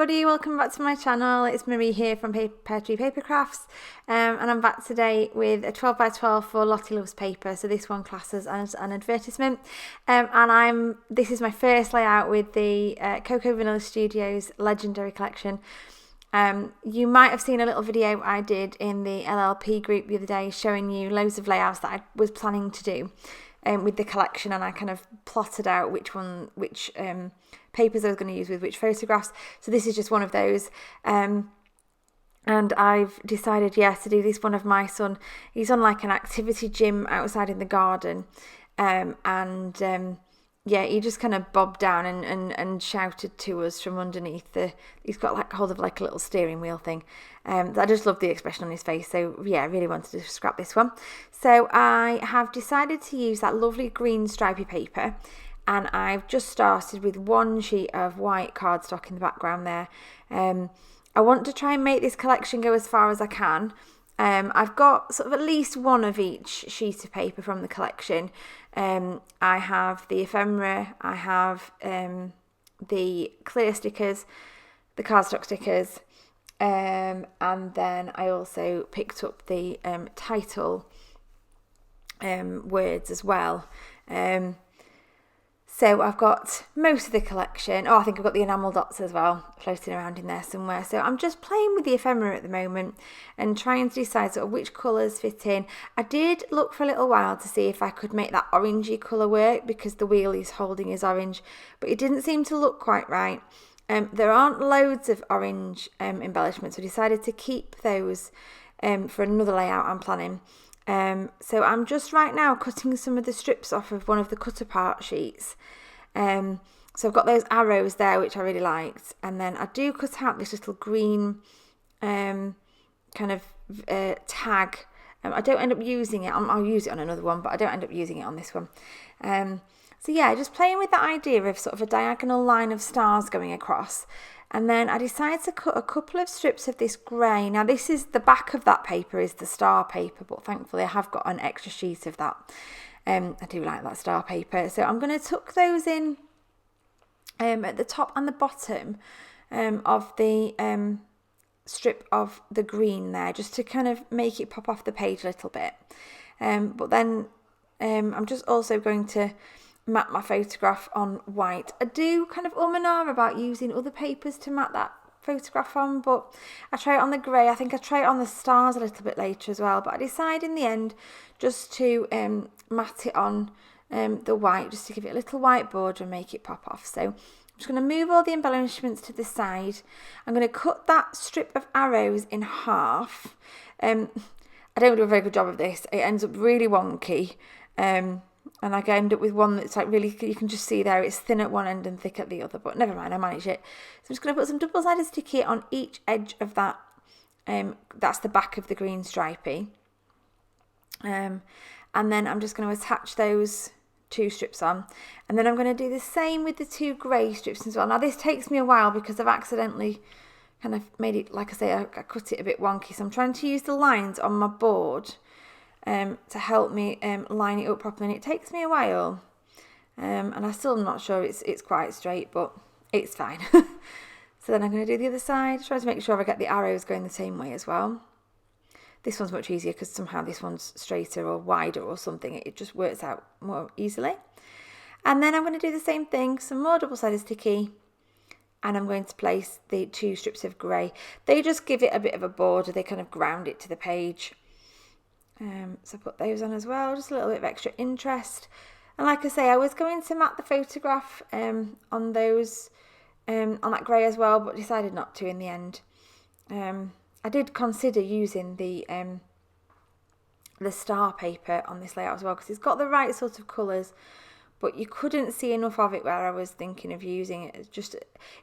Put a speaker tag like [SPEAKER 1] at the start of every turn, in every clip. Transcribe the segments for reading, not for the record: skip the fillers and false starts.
[SPEAKER 1] everybody, welcome back to my channel. It's Marie here from Papercrafts, and I'm back today with a 12x12 for Lottie Loves Paper. So this one classes as an advertisement, and this is my first layout with the Cocoa Vanilla Studios Legendary collection. You might have seen a little video I did in the LLP group the other day showing you loads of layouts that I was planning to do with the collection, and I kind of plotted out which papers I was going to use with which photographs. So this is just one of those, and I've decided to do this one of my son. He's on like an activity gym outside in the garden, he just kind of bobbed down and shouted to us from underneath he's got like hold of like a little steering wheel thing. I just love the expression on his face, so I really wanted to scrap this one. So I have decided to use that lovely green stripy paper, and I've just started with one sheet of white cardstock in the background there. I want to try and make this collection go as far as I can. I've got sort of at least one of each sheet of paper from the collection. I have the ephemera, I have the clear stickers, the cardstock stickers, and then I also picked up the title words as well. So I've got most of the collection. I think I've got the enamel dots as well floating around in there somewhere. So I'm just playing with the ephemera at the moment and trying to decide sort of which colours fit in. I did look for a little while to see if I could make that orangey colour work because the wheel he's holding is orange, but it didn't seem to look quite right. There aren't loads of orange embellishments, so I decided to keep those for another layout I'm planning. So I'm just right now cutting some of the strips off of one of the cut apart sheets. So I've got those arrows there, which I really liked, and then I do cut out this little green kind of tag. I don't end up using it. I'll use it on another one, but I don't end up using it on this one. Just playing with the idea of sort of a diagonal line of stars going across. And then I decided to cut a couple of strips of this grey. Now this is the back of that paper is the star paper, but thankfully I have got an extra sheet of that. I do like that star paper. So I'm going to tuck those in at the top and the bottom of the strip of the green there, just to kind of make it pop off the page a little bit. But then I'm just also going to matte my photograph on white. I do kind of and ah about using other papers to matte that photograph on, but I try it on the grey. I think I try it on the stars a little bit later as well, but I decided in the end just to matte it on the white, just to give it a little white border and make it pop off. So I'm just going to move all the embellishments to the side. I'm going to cut that strip of arrows in half. I don't do a very good job of this. It ends up really wonky. And I end up with one that's like really, you can just see there, it's thin at one end and thick at the other, but never mind, I manage it. So I'm just going to put some double-sided sticky on each edge of that. That's the back of the green stripy. And then I'm just going to attach those two strips on. And then I'm going to do the same with the two grey strips as well. Now this takes me a while because I've accidentally kind of made it, like I say, I cut it a bit wonky. So I'm trying to use the lines on my board to help me line it up properly, and it takes me a while, and I still am not sure it's quite straight, but it's fine. So then I'm going to do the other side, try to make sure I get the arrows going the same way as well. This one's much easier because somehow this one's straighter or wider or something, it just works out more easily. And then I'm going to do the same thing, some more double-sided sticky, and I'm going to place the two strips of grey. They just give it a bit of a border, they kind of ground it to the page. So put those on as well, just a little bit of extra interest. And like I say, I was going to matte the photograph on those, on that grey as well, but decided not to in the end. I did consider using the star paper on this layout as well, because it's got the right sort of colours, but you couldn't see enough of it where I was thinking of using it.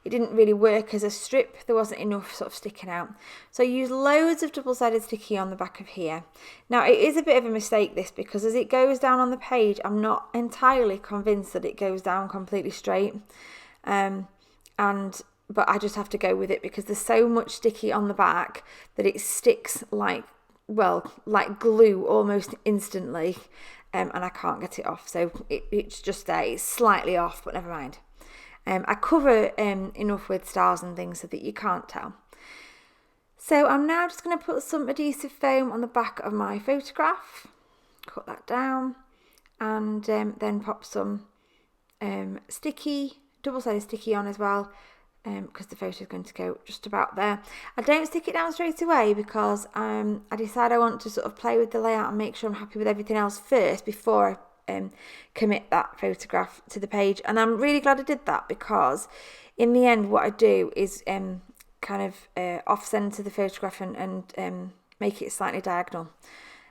[SPEAKER 1] It didn't really work as a strip. There wasn't enough sort of sticking out. So I used loads of double-sided sticky on the back of here. Now it is a bit of a mistake this, because as it goes down on the page, I'm not entirely convinced that it goes down completely straight. But I just have to go with it because there's so much sticky on the back that it sticks like glue almost instantly. And I can't get it off, so it's just there. It's slightly off, but never mind. I cover enough with stars and things so that you can't tell. So I'm now just going to put some adhesive foam on the back of my photograph, cut that down, and then pop some double-sided sticky on as well, because the photo is going to go just about there. I don't stick it down straight away because I decide I want to sort of play with the layout and make sure I'm happy with everything else first before I commit that photograph to the page. And I'm really glad I did that, because in the end what I do is kind of off-center the photograph and make it slightly diagonal.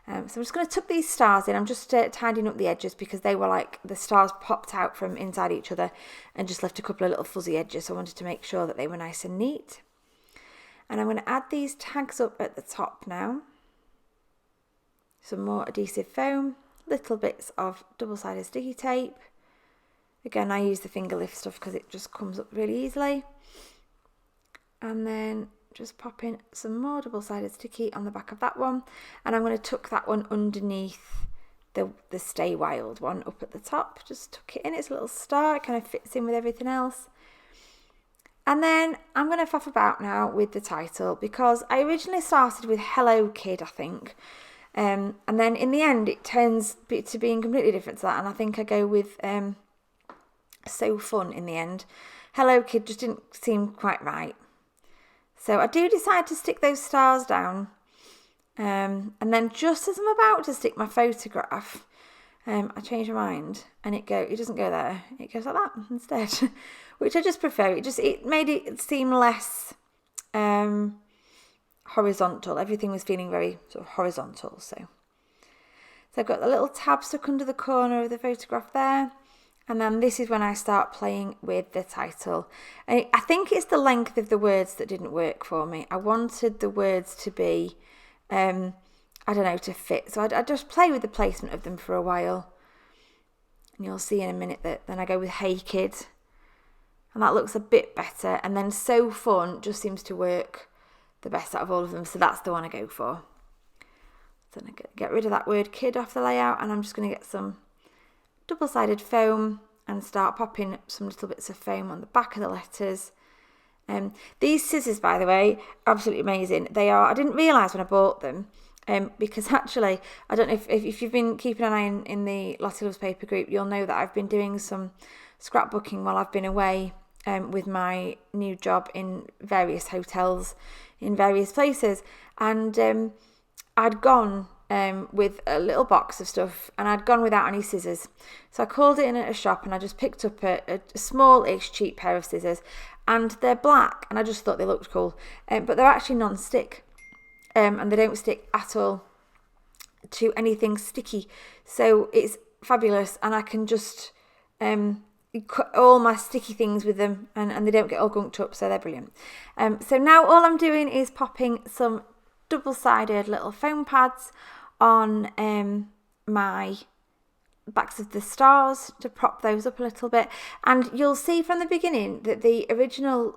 [SPEAKER 1] So I'm just going to tuck these stars in. I'm just tidying up the edges because they were like, the stars popped out from inside each other and just left a couple of little fuzzy edges. So I wanted to make sure that they were nice and neat. And I'm going to add these tags up at the top now. Some more adhesive foam, little bits of double-sided sticky tape. Again, I use the finger lift stuff because it just comes up really easily. And then just pop in some more double-sided sticky on the back of that one, and I'm going to tuck that one underneath the Stay Wild one up at the top. Just tuck it in, it's a little star, it kind of fits in with everything else. And then I'm going to faff about now with the title, because I originally started with Hello Kid, I think, and then in the end it turns to being completely different to that, and I think I go with So Fun in the end. Hello Kid just didn't seem quite right. So I do decide to stick those stars down, and then just as I'm about to stick my photograph, I change my mind, and it doesn't go there, it goes like that instead, which I just prefer. It made it seem less horizontal. Everything was feeling very sort of horizontal. So I've got the little tab stuck under the corner of the photograph there. And then this is when I start playing with the title. And I think it's the length of the words that didn't work for me. I wanted the words to be, I don't know, to fit. So I just play with the placement of them for a while. And you'll see in a minute that then I go with Hey Kid. And that looks a bit better. And then So Fun just seems to work the best out of all of them. So that's the one I go for. So I'm going to get rid of that word kid off the layout. And I'm just going to get some double-sided foam and start popping some little bits of foam on the back of the letters. These scissors, by the way, absolutely amazing. They are. I didn't realise when I bought them, because actually, I don't know if you've been keeping an eye in the Lottie Loves Paper group, you'll know that I've been doing some scrapbooking while I've been away with my new job in various hotels in various places, and I'd gone with a little box of stuff, and I'd gone without any scissors. So I called it in at a shop, and I just picked up a small-ish cheap pair of scissors, and they're black, and I just thought they looked cool, but they're actually non-stick, and they don't stick at all to anything sticky. So it's fabulous, and I can just cut all my sticky things with them, and they don't get all gunked up, so they're brilliant. So now all I'm doing is popping some double-sided little foam pads on my backs of the stars to prop those up a little bit, and you'll see from the beginning that the original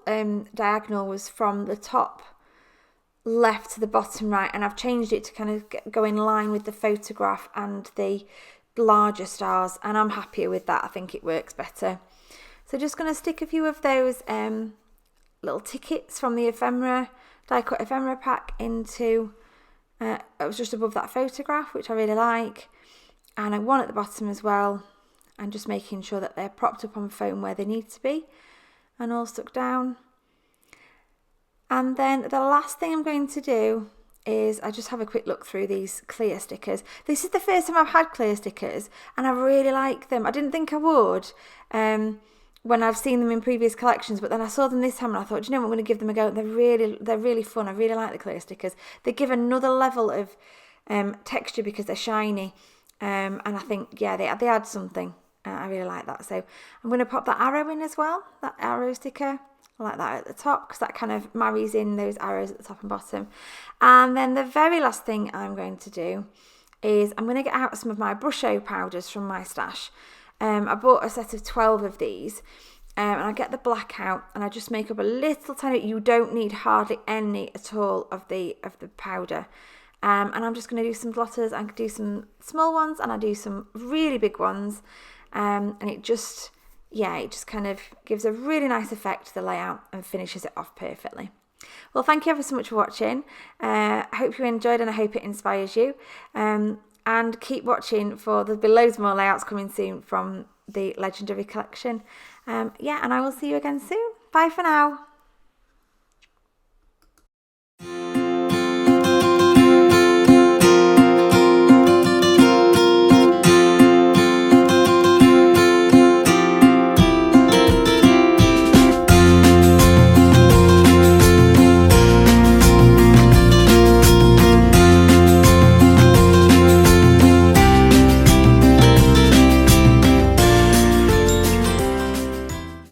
[SPEAKER 1] diagonal was from the top left to the bottom right, and I've changed it to kind of go in line with the photograph and the larger stars, and I'm happier with that. I think it works better. So just going to stick a few of those little tickets from the ephemera die cut ephemera pack into it was just above that photograph, which I really like, and I one at the bottom as well, and just making sure that they're propped up on foam where they need to be and all stuck down. And then the last thing I'm going to do is I just have a quick look through these clear stickers. This is the first time I've had clear stickers, and I really like them. I didn't think I would when I've seen them in previous collections, but then I saw them this time and I thought, you know what, I'm going to give them a go. They're really fun. I really like the clear stickers. They give another level of texture because they're shiny, and I think, yeah, they add something. I really like that. So I'm going to pop that arrow in as well, that arrow sticker. I like that at the top because that kind of marries in those arrows at the top and bottom. And then the very last thing I'm going to do is I'm going to get out some of my Brusho powders from my stash. I bought a set of 12 of these, and I get the black out, and I just make up a little tiny. You don't need hardly any at all of the powder, and I'm just going to do some blotters. I do some small ones, and I do some really big ones, and it just yeah, it just kind of gives a really nice effect to the layout and finishes it off perfectly. Well, thank you ever so much for watching. I hope you enjoyed and I hope it inspires you. And keep watching for there'll be loads more layouts coming soon from the Legendary collection. And I will see you again soon. Bye for now.